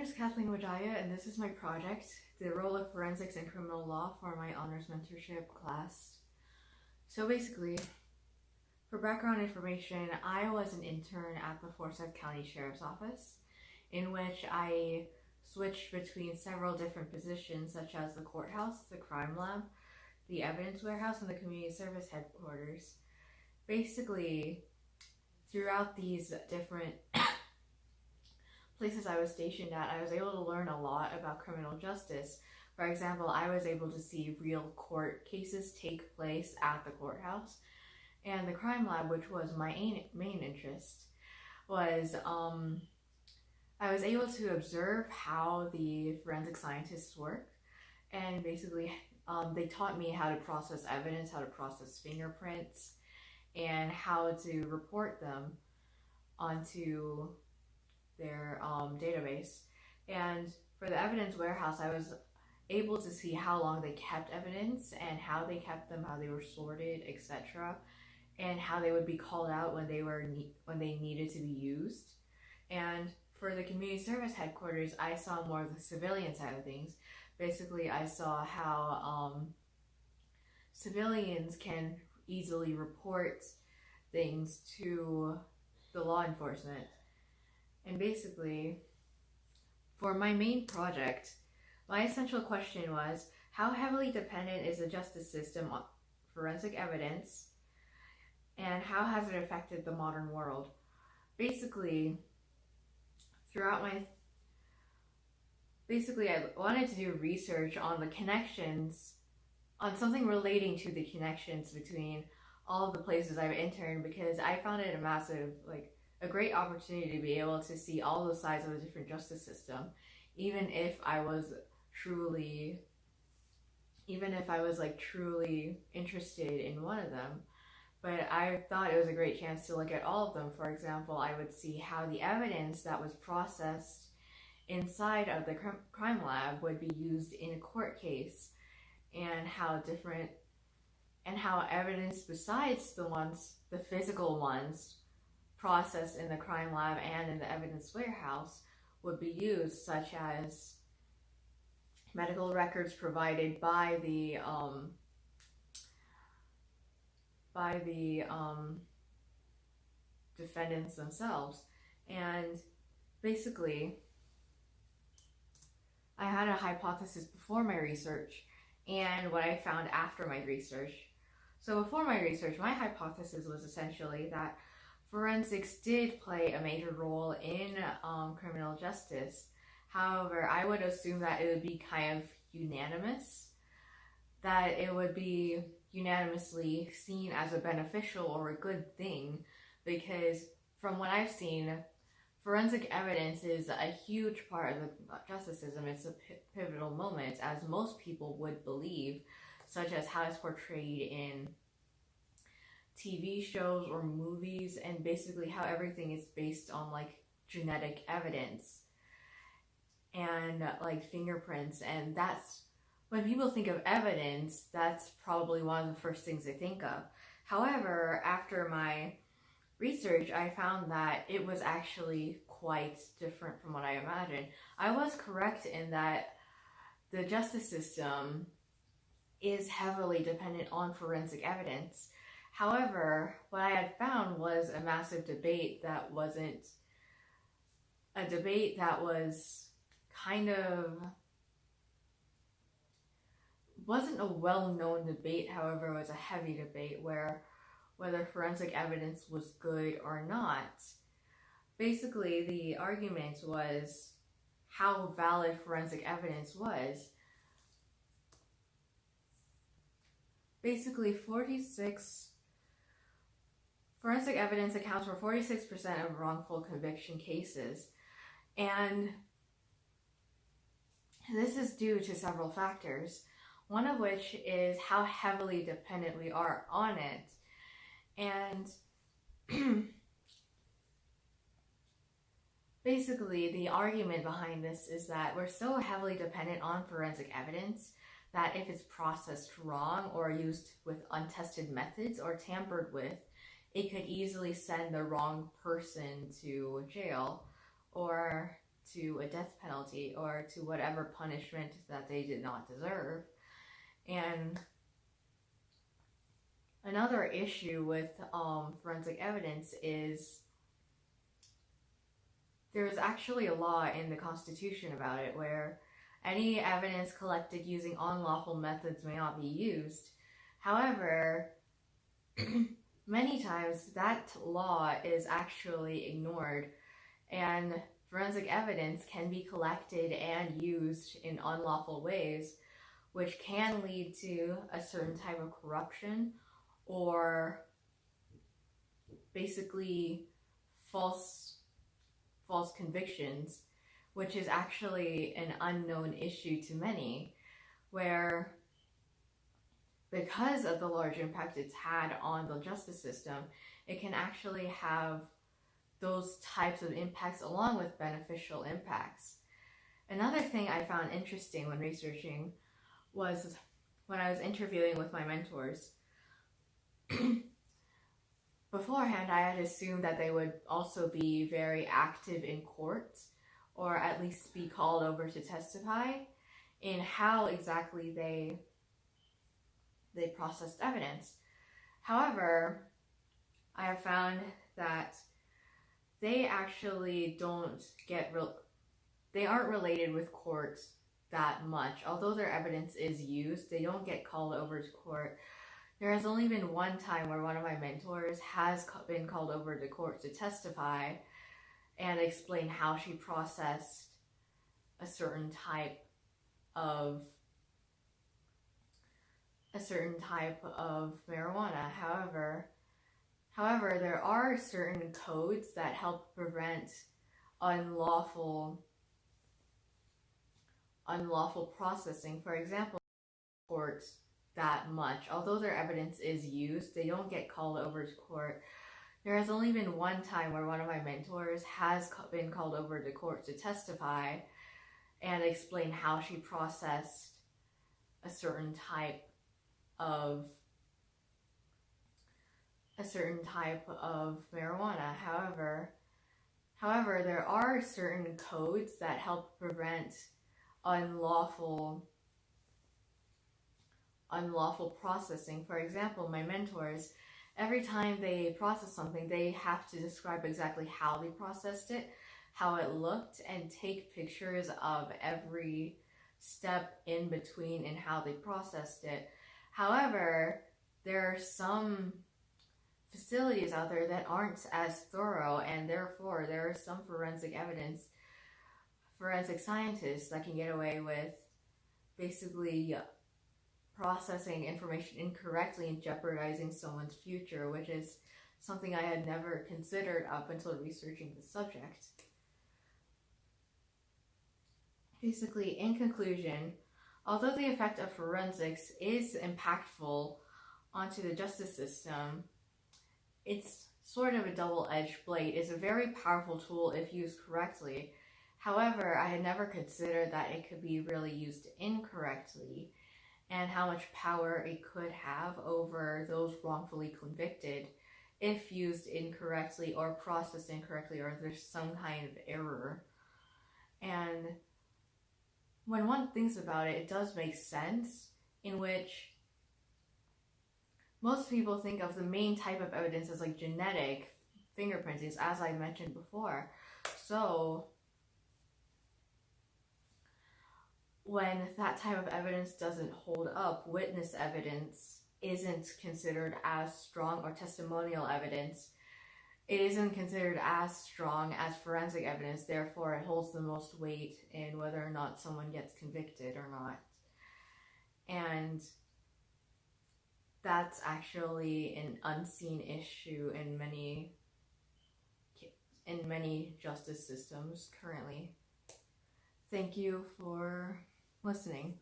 is Kathleen Wadaya, and this is my project, the role of forensics in criminal law for my honors mentorship class. So basically, for background information, I was an intern at the Forsyth County Sheriff's Office, in which I switched between several different positions such as the courthouse, the crime lab, the evidence warehouse, and the community service headquarters. Basically, throughout these different places I was stationed at, I was able to learn a lot about criminal justice. For example, I was able to see real court cases take place at the courthouse. And the crime lab, which was my main interest, was I was able to observe how the forensic scientists work. And basically, they taught me how to process evidence, how to process fingerprints, and how to report them onto their database. And for the evidence warehouse, I was able to see how long they kept evidence and how they kept them, how they were sorted, etc., and how they would be called out when they needed to be used. And for the community service headquarters, I saw more of the civilian side of things. Basically, I saw how civilians can easily report things to the law enforcement. And basically, for my main project, my essential question was, how heavily dependent is the justice system on forensic evidence, and how has it affected the modern world? Basically, I wanted to do research on the connections, on something relating to the connections between all of the places I've interned, because I found it a great opportunity to be able to see all the sides of a different justice system, even if I was truly interested in one of them. But I thought it was a great chance to look at all of them. For example, I would see how the evidence that was processed inside of the crime lab would be used in a court case, and how evidence besides the physical ones processed in the crime lab and in the evidence warehouse would be used, such as medical records provided by the defendants themselves. And basically, I had a hypothesis before my research and what I found after my research. So before my research, my hypothesis was essentially that forensics did play a major role in criminal justice. However, I would assume that it would be kind of unanimous, that it would be unanimously seen as a beneficial or a good thing, because from what I've seen, forensic evidence is a huge part of the justice system. It's a pivotal moment, as most people would believe, such as how it's portrayed in TV shows or movies, and basically how everything is based on genetic evidence and fingerprints. And that's when people think of evidence, that's probably one of the first things they think of. However, after my research, I found that it was actually quite different from what I imagined. I was correct in that the justice system is heavily dependent on forensic evidence. However, what I had found was a massive debate that wasn't a debate that was wasn't a well-known debate. However, it was a heavy debate whether forensic evidence was good or not. Basically, the argument was how valid forensic evidence was. Basically, forensic evidence accounts for 46% of wrongful conviction cases, and this is due to several factors, one of which is how heavily dependent we are on it. And basically, the argument behind this is that we're so heavily dependent on forensic evidence that if it's processed wrong or used with untested methods or tampered with, it could easily send the wrong person to jail or to a death penalty or to whatever punishment that they did not deserve. And another issue with forensic evidence is there's actually a law in the Constitution about it where any evidence collected using unlawful methods may not be used. However, many times that law is actually ignored, and forensic evidence can be collected and used in unlawful ways, which can lead to a certain type of corruption or basically false convictions, which is actually an unknown issue to many, where because of the large impact it's had on the justice system, it can actually have those types of impacts along with beneficial impacts. Another thing I found interesting when researching was when I was interviewing with my mentors. Beforehand, I had assumed that they would also be very active in court, or at least be called over to testify in how exactly they processed evidence. However, I have found that they actually they aren't related with courts that much. Although their evidence is used, they don't get called over to court. There has only been one time where one of my mentors has been called over to court to testify and explain how she processed a certain type of marijuana. However, there are certain codes that help prevent unlawful processing. For example, courts that much. Although their evidence is used, they don't get called over to court. There has only been one time where one of my mentors has been called over to court to testify and explain how she processed a certain type of marijuana. However, there are certain codes that help prevent unlawful processing. For example, my mentors, every time they process something, they have to describe exactly how they processed it, how it looked, and take pictures of every step in between and how they processed it. However, there are some facilities out there that aren't as thorough, and therefore there are some forensic scientists that can get away with basically processing information incorrectly and jeopardizing someone's future, which is something I had never considered up until researching the subject. Basically, in conclusion, although the effect of forensics is impactful onto the justice system, it's sort of a double-edged blade. It's a very powerful tool if used correctly. However, I had never considered that it could be really used incorrectly, and how much power it could have over those wrongfully convicted if used incorrectly or processed incorrectly, or if there's some kind of error. And when one thinks about it, it does make sense, in which most people think of the main type of evidence as like genetic fingerprinting, as I mentioned before. So when that type of evidence doesn't hold up, witness evidence isn't considered as strong, or testimonial evidence, it isn't considered as strong as forensic evidence. Therefore, it holds the most weight in whether or not someone gets convicted or not. And that's actually an unseen issue in many justice systems currently. Thank you for listening.